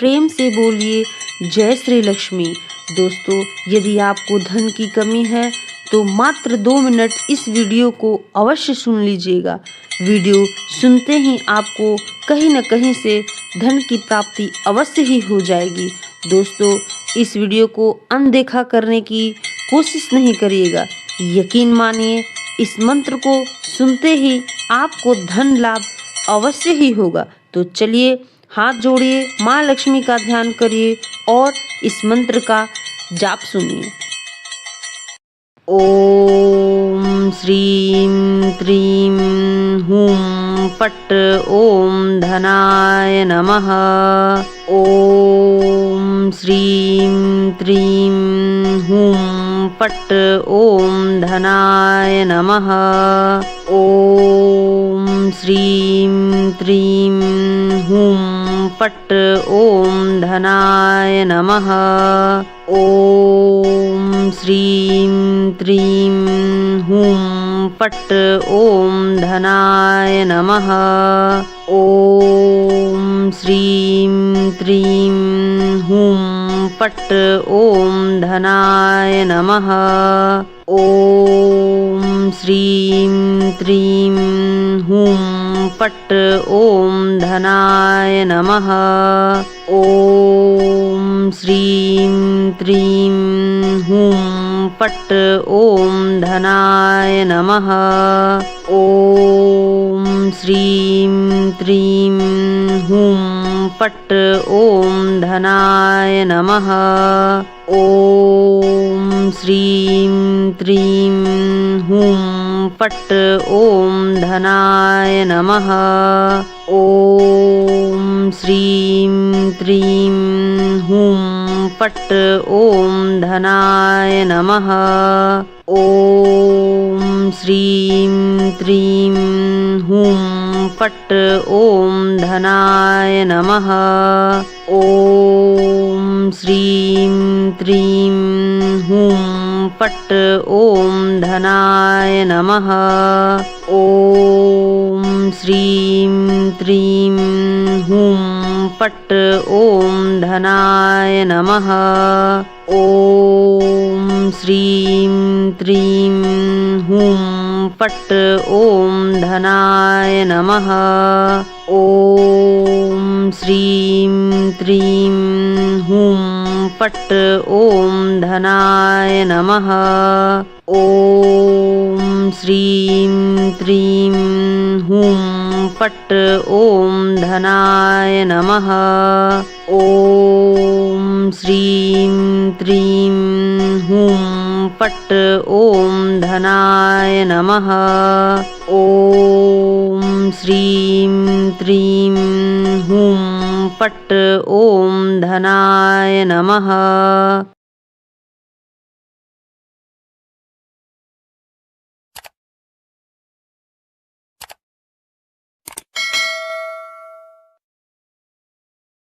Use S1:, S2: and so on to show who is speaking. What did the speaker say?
S1: प्रेम से बोलिए जय श्री लक्ष्मी। दोस्तों, यदि आपको धन की कमी है तो मात्र 2 मिनट इस वीडियो को अवश्य सुन लीजिएगा। वीडियो सुनते ही आपको कहीं न कहीं से धन की प्राप्ति अवश्य ही हो जाएगी। दोस्तों, इस वीडियो को अनदेखा करने की कोशिश नहीं करिएगा। यकीन मानिए, इस मंत्र को सुनते ही आपको धन लाभ अवश्य ही होगा। तो चलिए, हाथ जोड़िए, माँ लक्ष्मी का ध्यान करिए और इस मंत्र का जाप सुनिए। ओम श्रीं त्रीं हूं फट् ओम धनाय नमः। ओम श्रीं त्रीं हूं फट् ओम धनाय नमः। ओम श्रीं त्रीं हूं फट् ओम धनाय नमः। ओम श्रीं त्रीं हूं फट् ओम धनाय नमः। ओम श्रीं त्रीं हूं फट् ओम धनाय नमः। ओम श्रीं त्रीं हूं फट् ओम धनाय नमः। ओम श्रीं त्रीं हूं फट् ओम धनाय नमः। ओम श्रीं त्रीं हूं फट् ओम धनाय नमः। ओम श्रीं त्रीं हूं फट् ओम धनाय नमः। ओम श्रीं त्रीं हूं फट् ओम धनाय नमः। ओम श्रीं त्रीं हूं फट् ओम धनाय नमः। ओम श्रीं त्रीं हूं फट् ओम धनाय नमः। ओम श्रीं त्रीं हूं फट् ओम धनाय नमः। ओम श्रीं त्रीं हूं फट् ओम धनाय नमः। ओम श्रीं त्रीं हूं फट् ओम धनाय नमः। ओम श्रीं त्रीं हूं फट् ओम धनाय नमः। ओम श्रीं त्रीं हूं फट् ओम धनाय नमः। ओम श्रीं त्रीं हूं फट् ओम धनाय नमः।